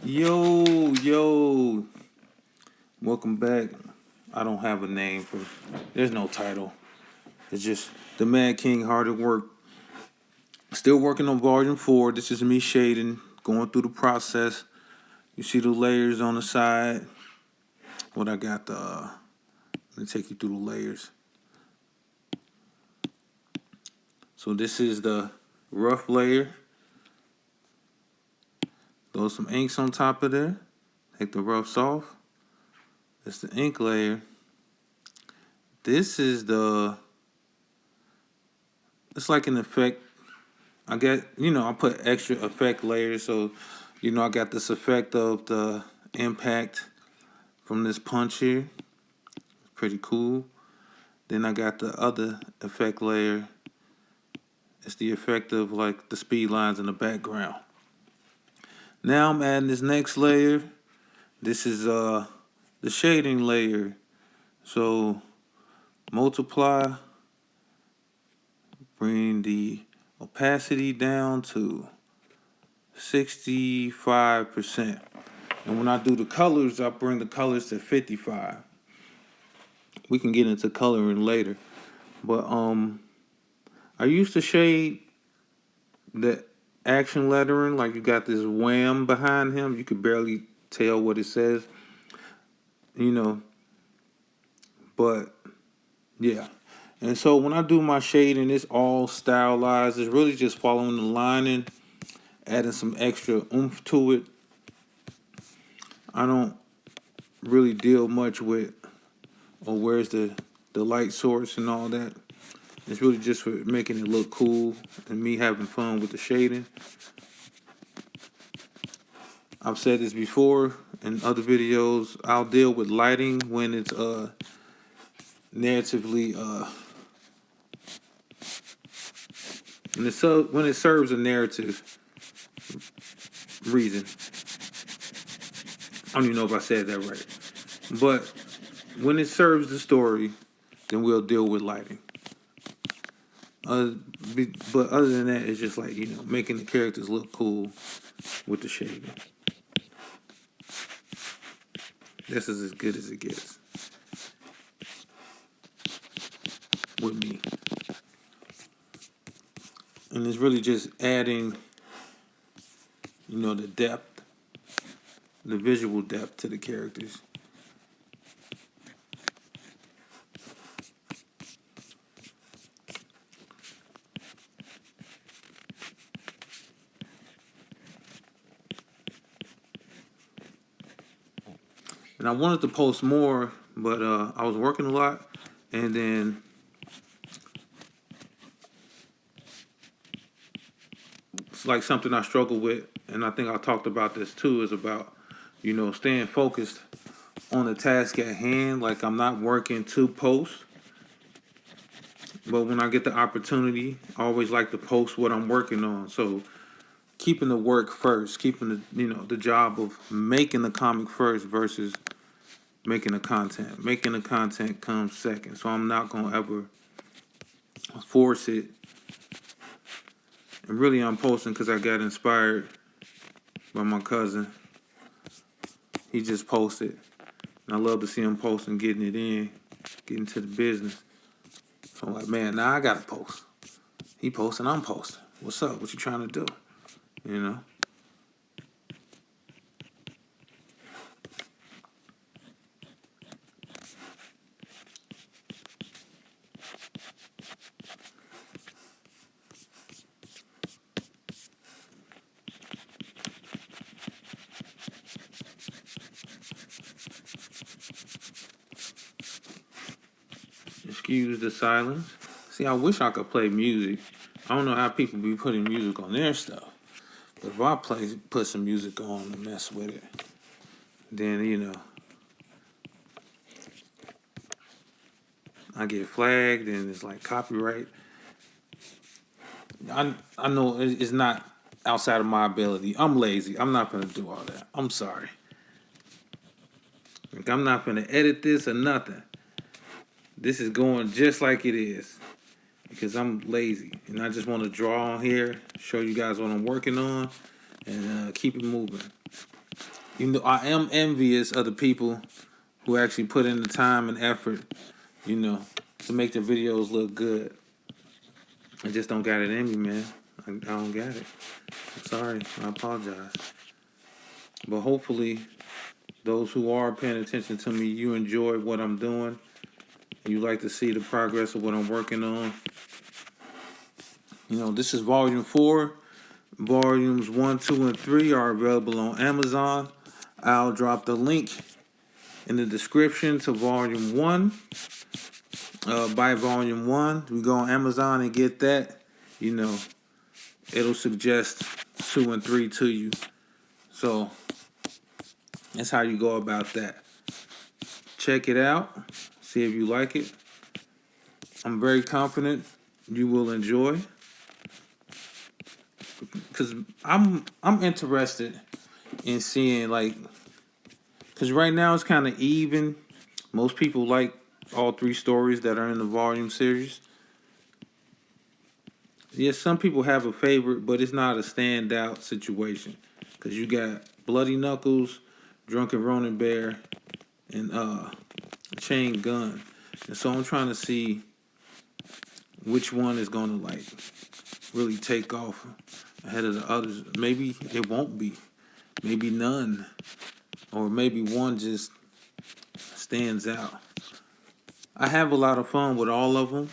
Yo, welcome back. I don't have a name for. There's no title. It's just the Mad King hard at work. Still working on Volume 4. This is me shading, going through the process. You see the layers on the side. What I got let me take you through the layers. So this is the rough layer. Throw some inks on top of there. Take the roughs off. That's the ink layer. This is it's like an effect. I put extra effect layers. So, I got this effect of the impact from this punch here. Pretty cool. Then I got the other effect layer. It's the effect of like the speed lines in the background. Now I'm adding this next layer. This is the shading layer. So multiply, bring the opacity down to 65%. And when I do the colors, I bring the colors to 55. We can get into coloring later. But I used to shade the action lettering, like you got this wham behind him. You could barely tell what it says. But yeah. And so when I do my shading, it's all stylized. It's really just following the lining, adding some extra oomph to it. I don't really deal much with, where's the light source and all that. It's really just for making it look cool and me having fun with the shading. I've said this before in other videos. I'll deal with lighting when it's narratively when it serves a narrative reason. I don't even know if I said that right. But when it serves the story, then we'll deal with lighting. But other than that, it's just like, making the characters look cool with the shading. This is as good as it gets with me. And it's really just adding, the depth, the visual depth to the characters. And I wanted to post more, but I was working a lot, and then it's like something I struggle with, and I think I talked about this too, is about, staying focused on the task at hand. Like I'm not working to post, but when I get the opportunity, I always like to post what I'm working on. So keeping the work first, keeping the job of making the comic first versus making the content. Making the content comes second. So I'm not gonna ever force it. And really, I'm posting because I got inspired by my cousin. He just posted, and I love to see him posting, getting it in, getting to the business. So I'm like, man, now I gotta post. He posting, I'm posting. What's up? What you trying to do? Excuse the silence. See, I wish I could play music. I don't know how people be putting music on their stuff. But if I put some music on and mess with it, then, I get flagged and it's like copyright. I know it's not outside of my ability. I'm lazy. I'm not going to do all that. I'm sorry. Like, I'm not going to edit this or nothing. This is going just like it is because I'm lazy and I just want to draw on here, show you guys what I'm working on, and keep it moving. I am envious of the people who actually put in the time and effort, you know, to make their videos look good. I just don't got it in me, man. I don't got it. I'm sorry. I apologize. But hopefully, those who are paying attention to me, you enjoy what I'm doing. You like to see the progress of what I'm working on. This is volume 4. Volumes 1, 2, and 3 are available on Amazon. I'll drop the link in the description to volume 1. Buy volume 1. We go on Amazon and get that. It'll suggest 2 and 3 to you. So that's how you go about that. Check it out. See if you like it. I'm very confident you will enjoy. Because I'm interested in seeing, because right now it's kind of even. Most people like all 3 stories that are in the volume series. Yes, some people have a favorite, but it's not a standout situation. Because you got Bloody Knuckles, Drunken Ronin Bear, and Chain Gun. And so I'm trying to see which one is going to really take off ahead of the others. Maybe it won't be. Maybe none. Or maybe one just stands out. I have a lot of fun with all of them.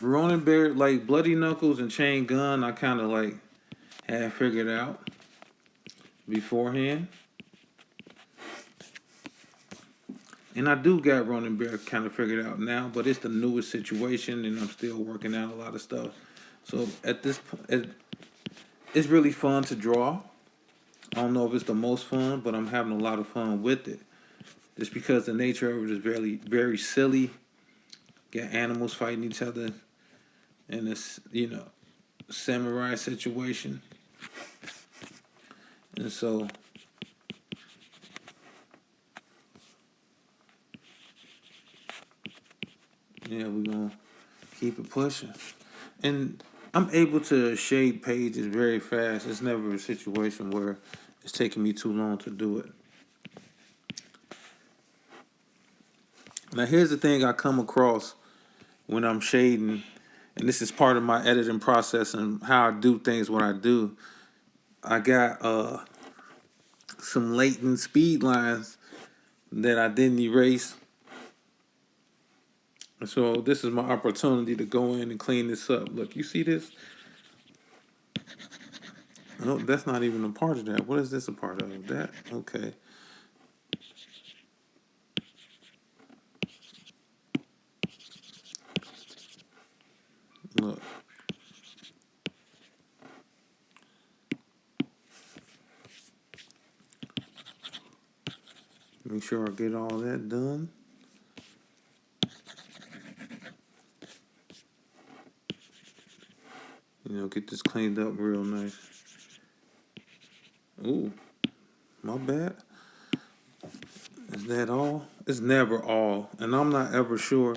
Ronin Bear, Bloody Knuckles and Chain Gun, I kind of had figured out beforehand. And I do got Ronin Bear kind of figured out now, but it's the newest situation, and I'm still working out a lot of stuff. So at this point, it's really fun to draw. I don't know if it's the most fun, but I'm having a lot of fun with it. Just because the nature of it is very, very silly. Got animals fighting each other in this, samurai situation. And so, yeah, we're going to keep it pushing. And I'm able to shade pages very fast. It's never a situation where it's taking me too long to do it. Now, here's the thing I come across when I'm shading, and this is part of my editing process and how I do things when I do. I got some latent speed lines that I didn't erase. So this is my opportunity to go in and clean this up. Look, you see this? No, that's not even a part of that. What is this a part of? That? Okay. Look. Make sure I get all that done. Get this cleaned up real nice. Ooh, my bad. Is that all? It's never all. And I'm not ever sure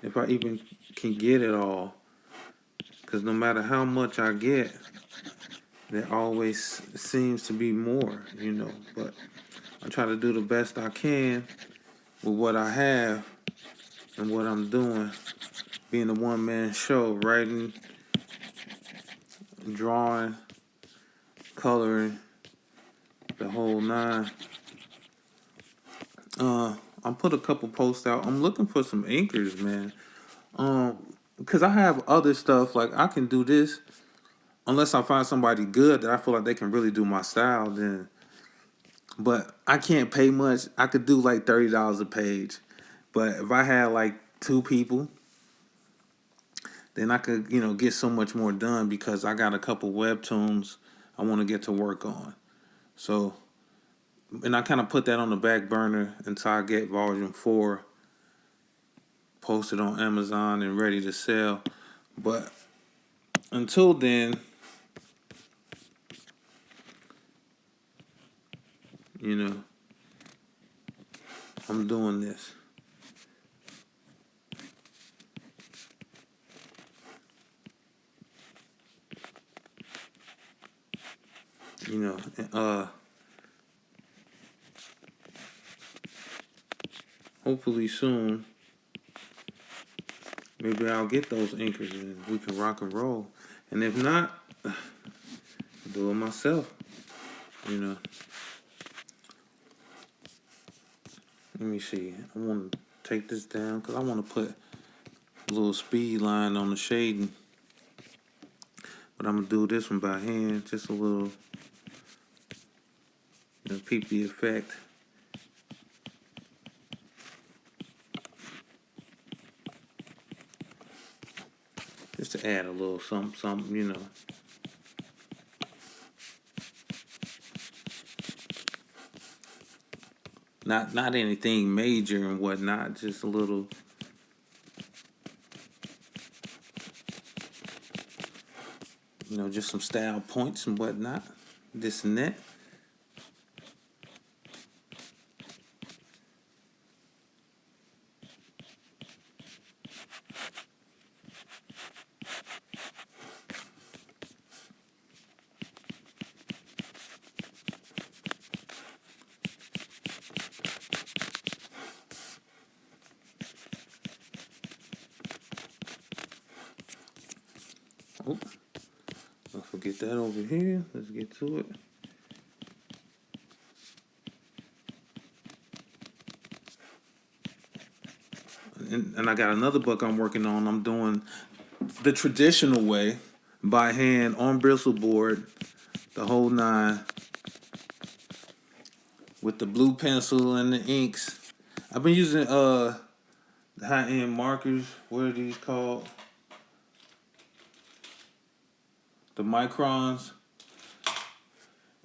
if I even can get it all. Because no matter how much I get, there always seems to be more, But I try to do the best I can with what I have and what I'm doing. Being a one-man show, writing, drawing, coloring, the whole 9. I put a couple posts out. I'm looking for some inkers, man. Because I have other stuff, I can do this. Unless I find somebody good that I feel like they can really do my style, then. But I can't pay much. I could do $30 a page. But if I had 2 people, then I could, get so much more done because I got a couple webtoons I want to get to work on. So, and I kind of put that on the back burner until I get volume 4 posted on Amazon and ready to sell. But until then, I'm doing this. You know, hopefully soon, maybe I'll get those anchors and we can rock and roll. And if not, I'll do it myself. You know, let me see. I want to take this down because I want to put a little speed line on the shading. But I'm going to do this one by hand, just a little, peep the effect. Just to add a little something. Not anything major and whatnot, just a little. Just some style points and whatnot, this and that. Oh, don't forget that over here. Let's get to it. And I got another book I'm working on. I'm doing the traditional way, by hand, on bristle board, the whole nine, with the blue pencil and the inks. I've been using the high-end markers. What are these called? The microns.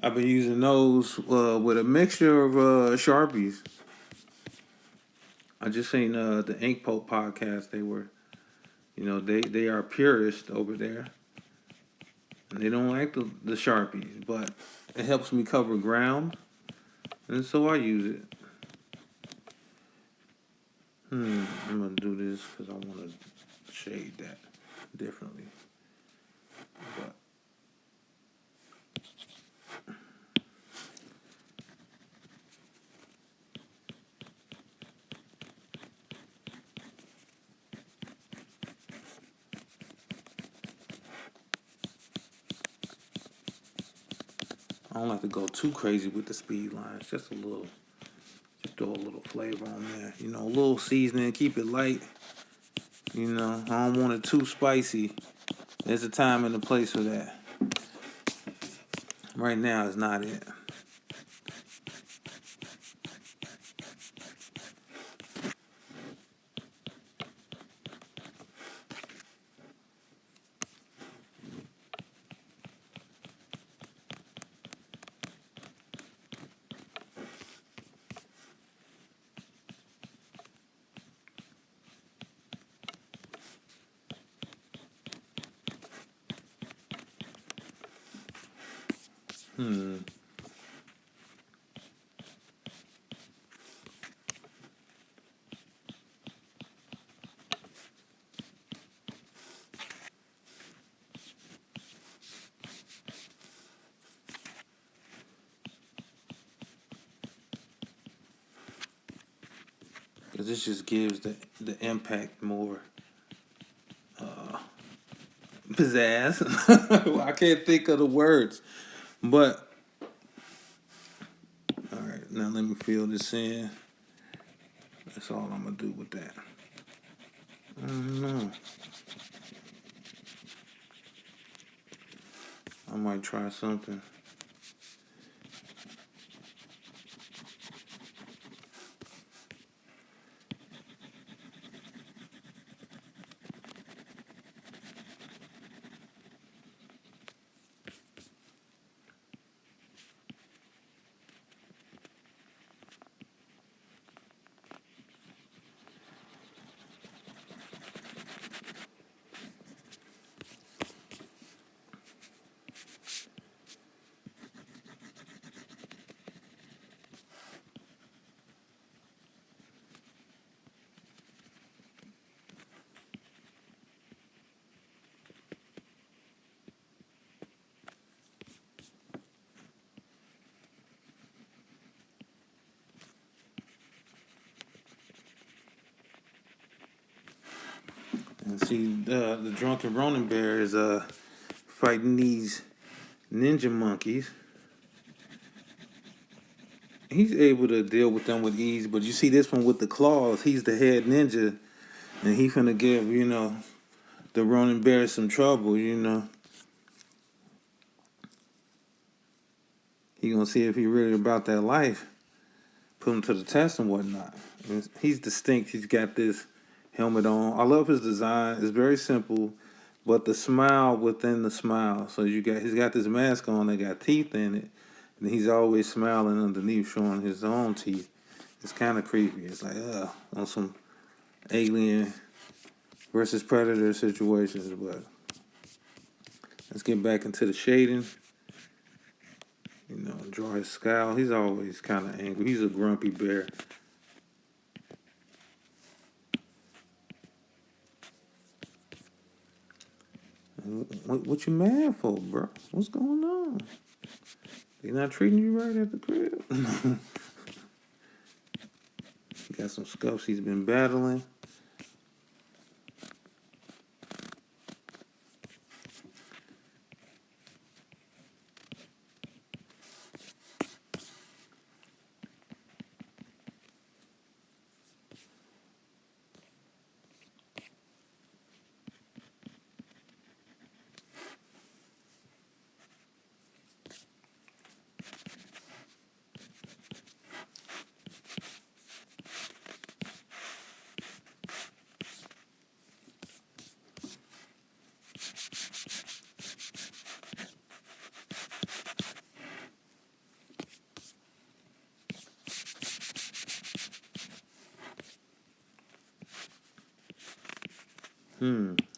I've been using those with a mixture of Sharpies. I just seen the Ink Pope podcast. They were, they are purists over there, and they don't like the Sharpies, but it helps me cover ground, and so I use it. I'm gonna do this because I want to shade that differently. But I don't like to go too crazy with the speed lines. Just throw a little flavor on there. A little seasoning, keep it light. I don't want it too spicy. There's a time and a place for that. Right now is not it. Because this just gives the impact more pizzazz. Well, I can't think of the words. But, all right, now let me fill this in. That's all I'm going to do with that. I don't know. I might try something. See, the drunken Ronin Bear is fighting these ninja monkeys. He's able to deal with them with ease, but you see this one with the claws. He's the head ninja, and he finna give the Ronin Bear some trouble. He gonna see if he really about that life. Put him to the test and whatnot. He's distinct. He's got this helmet on. I love his design. It's very simple, but the smile within the smile. So he's got this mask on that got teeth in it, and he's always smiling underneath, showing his own teeth. It's kind of creepy. It's like on some Alien versus Predator situations. But let's get back into the shading. Draw his scowl. He's always kind of angry. He's a grumpy bear. What you mad for, bro? What's going on? They not treating you right at the crib? Got some scuffs he's been battling.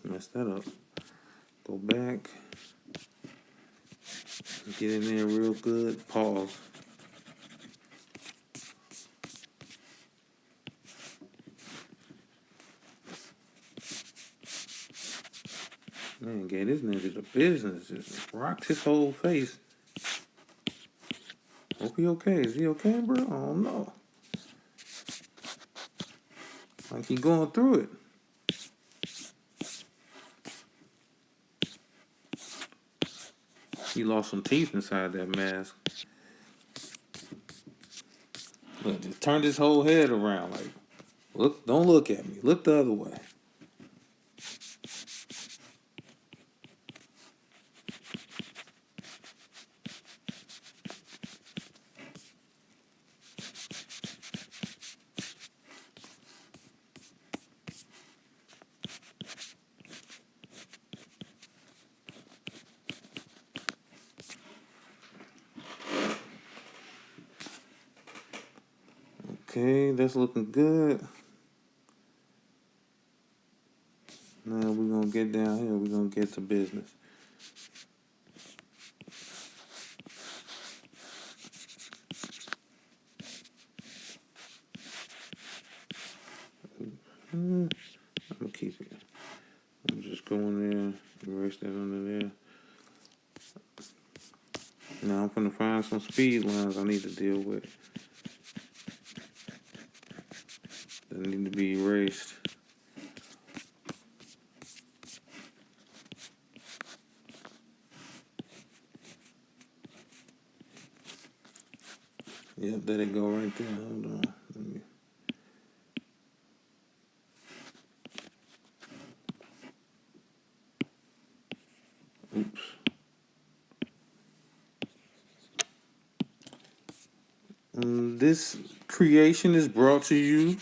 Messed that up. Go back. Get in there real good. Pause. Man, gave this ninja the business. Just rocked his whole face. Hope he okay. Is he okay, bro? I don't know. Like he going through it. He lost some teeth inside that mask. Look, just turned his whole head around. Like, look, don't look at me. Look the other way. Okay, that's looking good. Now we're going to get down here. We're going to get to business. I'm going to keep it. I'm just going there, erase that under there. Now I'm going to find some speed lines I need to deal with. That need to be erased. Yep, there they go right there. Hold on. Let me... Oops. This creation is brought to you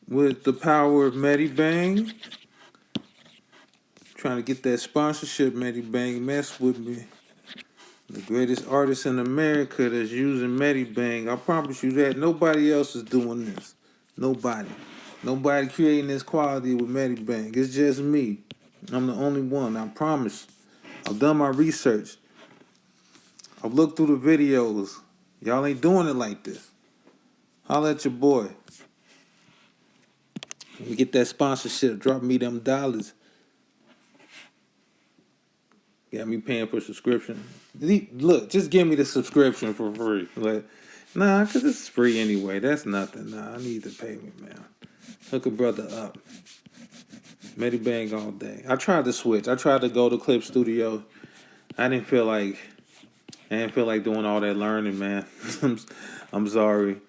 with the power of Medibang. Trying to get that sponsorship, Medibang. Mess with me. The greatest artist in America that's using Medibang. I promise you that. Nobody else is doing this. Nobody. Nobody creating this quality with Medibang. It's just me. I'm the only one. I promise. I've done my research. I've looked through the videos. Y'all ain't doing it like this. Holla at your boy. Let me get that sponsorship. Drop me them dollars. Got me paying for subscription. Look, just give me the subscription for free. Like, nah, because it's free anyway. That's nothing. Nah, I need the payment, man. Hook a brother up. Medibang all day. I tried to switch. I tried to go to Clip Studio. I didn't feel like doing all that learning, man. I'm sorry.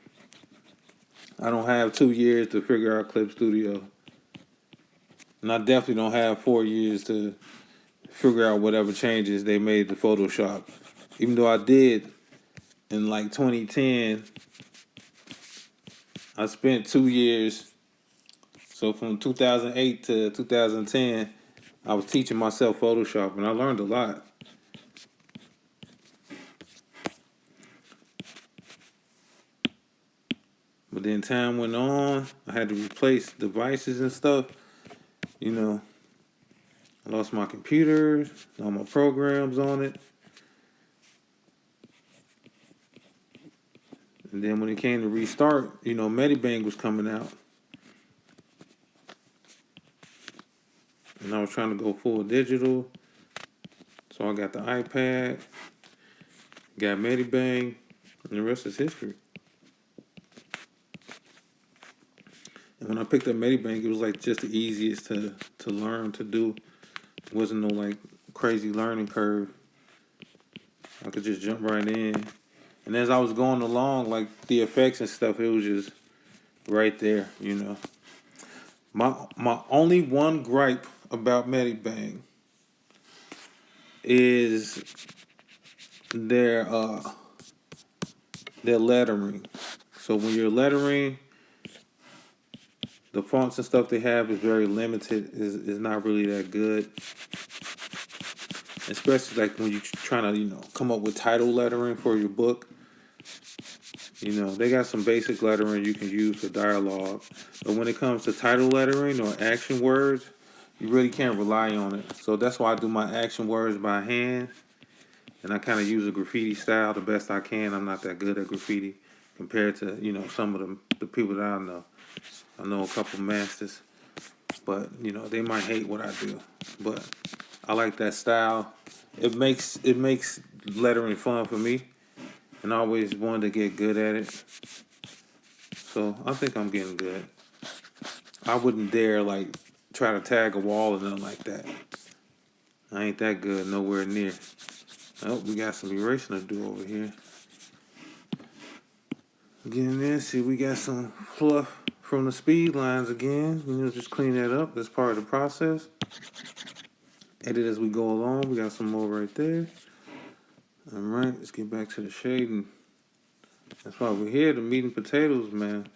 I don't have 2 years to figure out Clip Studio. And I definitely don't have 4 years to figure out whatever changes they made to Photoshop. Even though I did in like 2010, I spent 2 years. So from 2008 to 2010, I was teaching myself Photoshop, and I learned a lot. But then time went on. I had to replace devices and stuff. You know, I lost my computer, all my programs on it. And then when it came to restart, Medibang was coming out. And I was trying to go full digital. So I got the iPad, got Medibang, and the rest is history. And when I picked up Medibang, it was like just the easiest to learn to do. It wasn't no like crazy learning curve. I could just jump right in. And as I was going along, like the effects and stuff, it was just right there, My only one gripe about Medibang is their lettering. So when you're lettering, the fonts and stuff they have is very limited. Is not really that good. Especially like when you're trying to, come up with title lettering for your book. They got some basic lettering you can use for dialogue. But when it comes to title lettering or action words, you really can't rely on it. So that's why I do my action words by hand. And I kind of use a graffiti style the best I can. I'm not that good at graffiti compared to, some of the people that I know. I know a couple masters. But, they might hate what I do. But I like that style. It makes lettering fun for me. And I always wanted to get good at it. So I think I'm getting good. I wouldn't dare like try to tag a wall or nothing like that. I ain't that good, nowhere near. Oh, we got some erasing to do over here. Again, there, see, we got some fluff from the speed lines again. Just clean that up. That's part of the process. Edit as we go along. We got some more right there. All right, let's get back to the shading. That's why we're here, the meat and potatoes, man.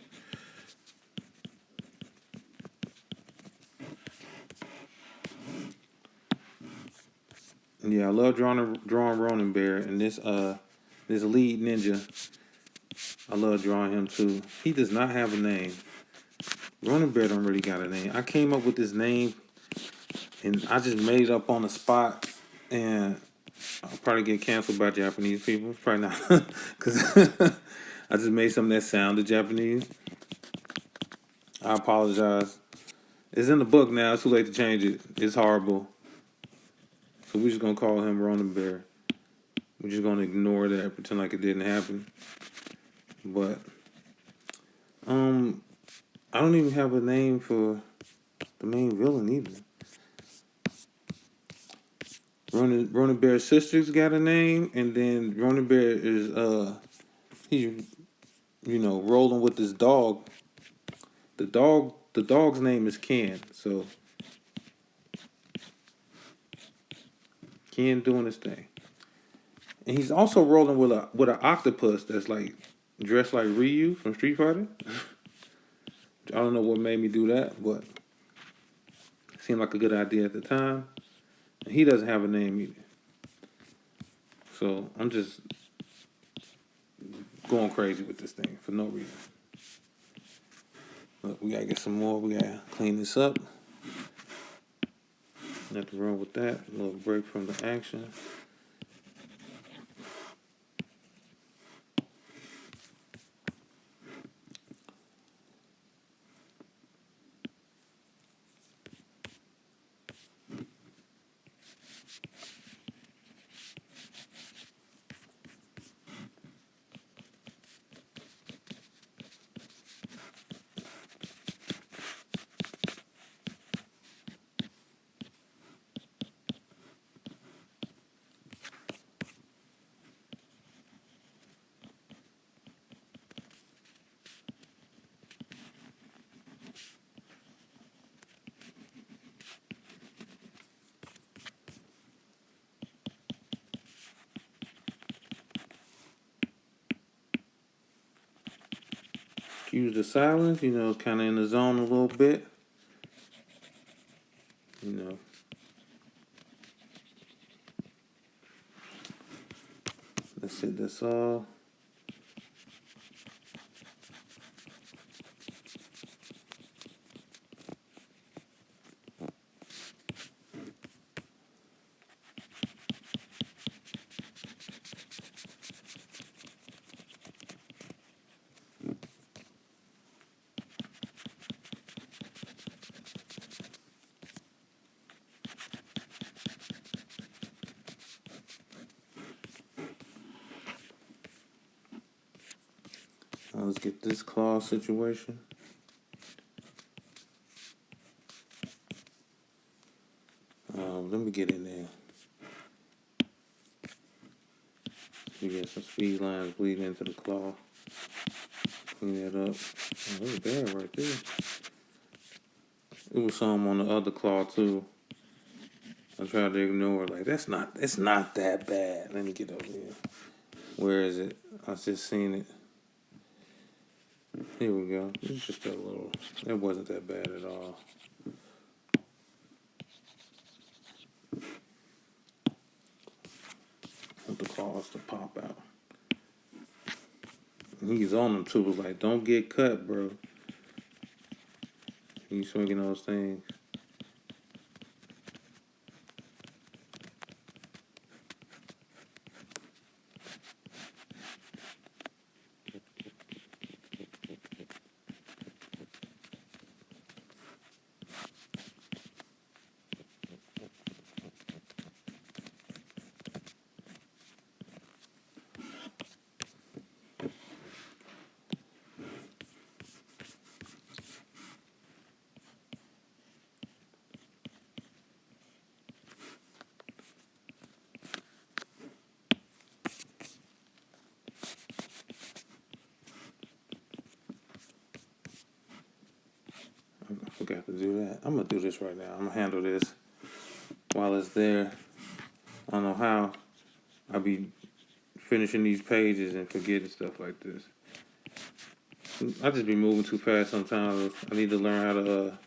Yeah, I love drawing Ronin Bear, and this lead ninja. I love drawing him too. He does not have a name. Ronin Bear don't really got a name. I came up with this name, and I just made it up on the spot, and I'll probably get canceled by Japanese people. Probably not, because I just made something that sounded Japanese. I apologize. It's in the book now. It's too late to change it. It's horrible. So we're just going to call him Ronin Bear. We're just going to ignore that, pretend like it didn't happen. But, I don't even have a name for the main villain either. Ronin Bear's sister's got a name, and then Ronin Bear is, he's, rolling with this dog. The dog's name is Ken, so Ken doing his thing. And he's also rolling with an octopus that's like dressed like Ryu from Street Fighter. I don't know what made me do that, but it seemed like a good idea at the time. And he doesn't have a name either. So I'm just going crazy with this thing for no reason. But we gotta get some more. We gotta clean this up. Nothing wrong with that. A little break from the action. Excuse the silence, you know, kind of in the zone a little bit. You know. Let's hit this all. Now let's get this claw situation. Let me get in there. We get some speed lines bleeding into the claw. Clean that up. Oh, that was bad right there. It was some on the other claw too. I tried to ignore it. Like it's not that bad. Let me get over here. Where is it? I just seen it. Here we go. It's just a little. It wasn't that bad at all. Want the claws to pop out. He's on them too. Was like, don't get cut, bro. He's swinging those things. I forgot to do that. I'm gonna do this right now. I'm gonna handle this while it's there. I don't know how. I'll be finishing these pages and forgetting stuff like this. I just be moving too fast sometimes. I need to learn how to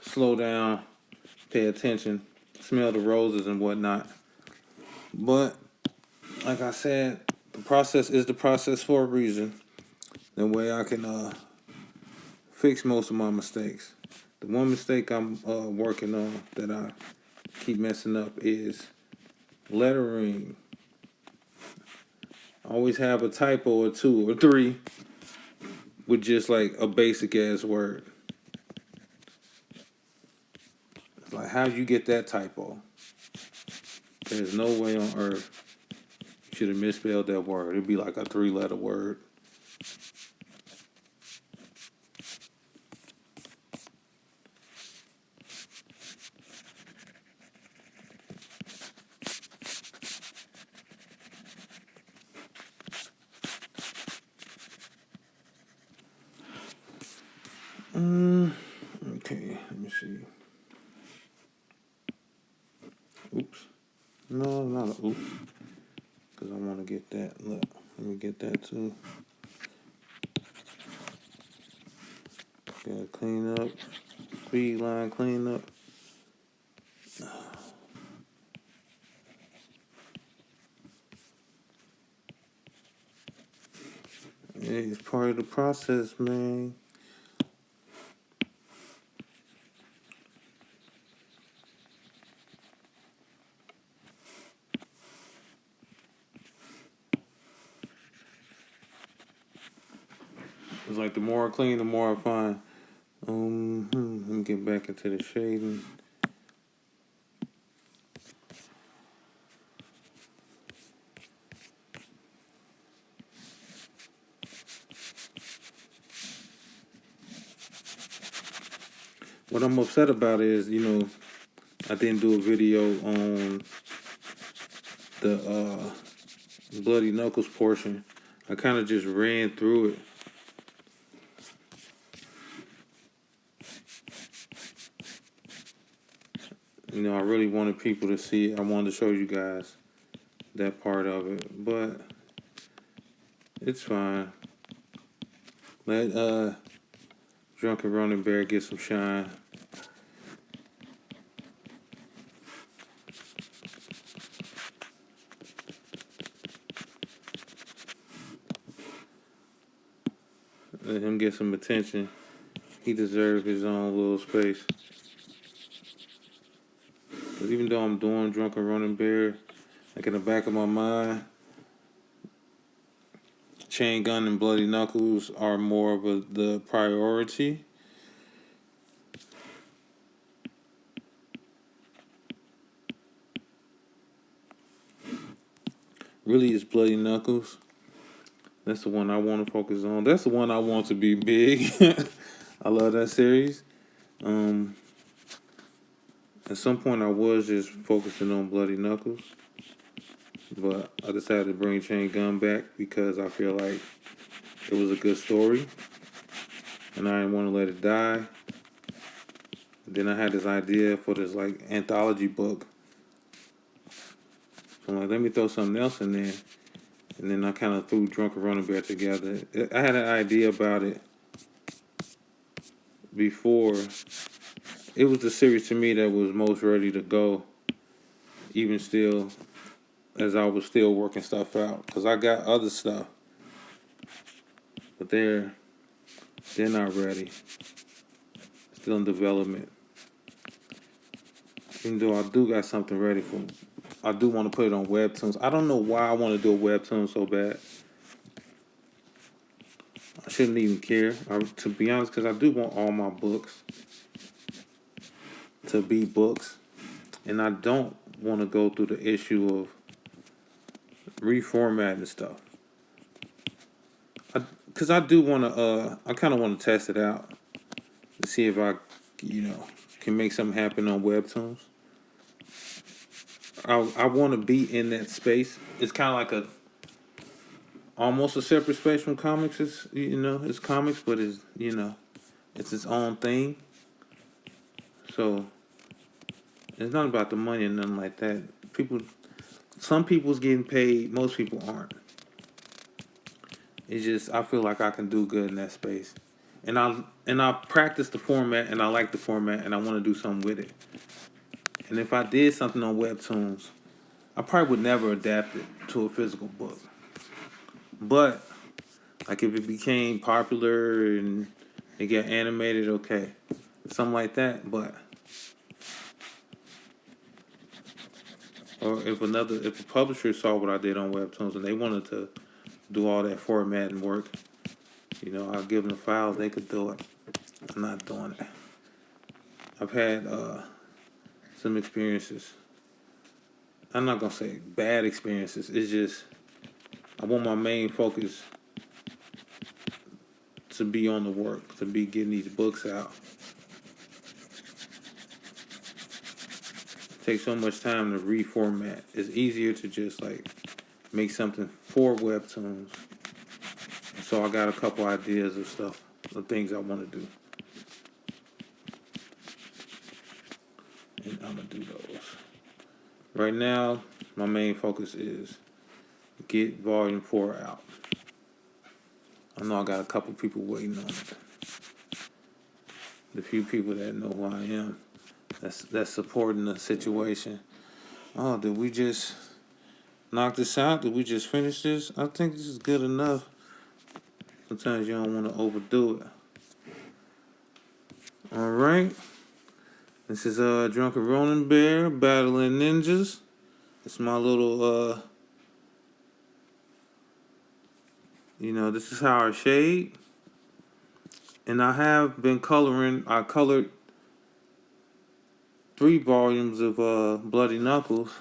slow down, pay attention, smell the roses and whatnot. But like I said, the process is the process for a reason. The way I can fix most of my mistakes. The one mistake I'm working on that I keep messing up is lettering. I always have a typo or two or three with just like a basic ass word. It's like, how'd you get that typo? There's no way on earth you should have misspelled that word. It'd be like a 3-letter word. Okay, let me see. Oops. No, not a oops. Because I want to get that. Look, let me get that too. Gotta clean up. Speed line clean up. It's part of the process, man. It's like the more I clean, the more I find. Let me get back into the shading. What I'm upset about is, you know, I didn't do a video on the Bloody Knuckles portion. I kind of just ran through it. You know, I really wanted people to see it. I wanted to show you guys that part of it, but it's fine. Let Drunken Ronin Bear get some shine. Let him get some attention. He deserves his own little space. Because even though I'm doing Drunken Ronin Bear, like in the back of my mind, Chain Gun and Bloody Knuckles are more of the priority. Really, it's Bloody Knuckles. That's the one I want to focus on. That's the one I want to be big. I love that series. At some point, I was just focusing on Bloody Knuckles, but I decided to bring Chain Gun back because I feel like it was a good story, and I didn't want to let it die. Then I had this idea for this like anthology book. So I'm like, let me throw something else in there. And then I kind of threw Drunken Running Bear together. I had an idea about it before. It was the series to me that was most ready to go, even still, as I was still working stuff out. Because I got other stuff, but they're not ready. Still in development. Even though I do got something ready for me. I do want to put it on Webtoons. I don't know why I want to do a Webtoon so bad. I shouldn't even care, to be honest, because I do want all my books to be books. And I don't want to go through the issue of reformatting stuff. Because I do want to, I kind of want to test it out to see if I, can make something happen on Webtoons. I want to be in that space. It's kind of like almost a separate space from comics. It's comics, but it's its own thing. So it's not about the money and nothing like that. Some people's getting paid, most people aren't. It's just I feel like I can do good in that space, and I practice the format, and I like the format, and I want to do something with it. And if I did something on Webtoons, I probably would never adapt it to a physical book. But like if it became popular and it got animated, okay, something like that. But or if a publisher saw what I did on Webtoons and they wanted to do all that formatting work, I'll give them the files, they could do it. I'm not doing it. I've had some experiences. I'm not gonna say bad experiences. It's just I want my main focus to be on the work, to be getting these books out. It takes so much time to reformat. It's easier to just like make something for Webtoons. So I got a couple ideas of stuff, of things I want to do. And I'm going to do those. Right now, my main focus is get Volume 4 out. I know I got a couple people waiting on it. The few people that know who I am, that's supporting the situation. Oh, did we just knock this out? Did we just finish this? I think this is good enough. Sometimes you don't want to overdo it. All right. This is Drunken Ronin Bear battling ninjas. It's my little this is how I shade. And I have been coloring. I colored 3 volumes of Bloody Knuckles.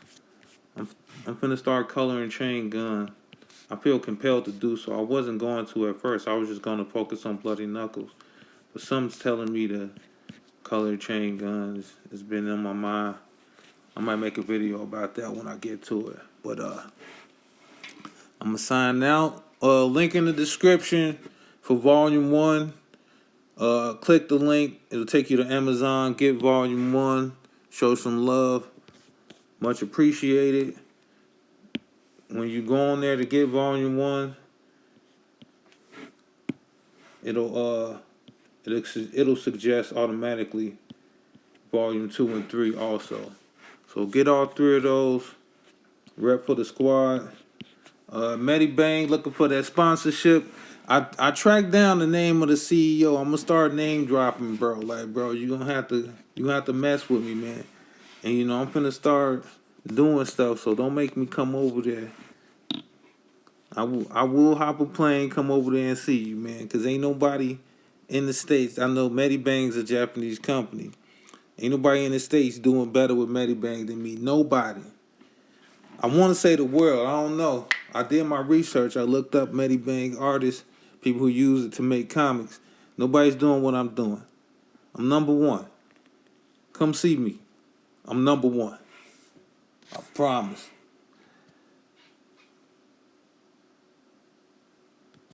I'm finna start coloring Chain Gun. I feel compelled to do so. I wasn't going to at first. I was just going to focus on Bloody Knuckles. But something's telling me to color Chain Gun. It's been in my mind. I might make a video about that when I get to it. But I'm gonna sign out. Link in the description for Volume 1. Click the link. It'll take you to Amazon. Get Volume 1. Show some love. Much appreciated. When you go on there to get Volume 1, it'll suggest automatically volume 2 and 3 also. So get all 3 of those. Rep for the squad. Medibang looking for that sponsorship. I tracked down the name of the CEO. I'm gonna start name dropping, bro. Like, bro, you have to mess with me, man. And I'm finna start doing stuff. So don't make me come over there. I will hop a plane, come over there and see you, man. Cause ain't nobody in the States. I know Medibang's a Japanese company. Ain't nobody in the States doing better with Medibang than me. Nobody. I want to say the world. I don't know. I did my research. I looked up Medibang artists, people who use it to make comics. Nobody's doing what I'm doing. I'm number one. Come see me. I'm number one. I promise.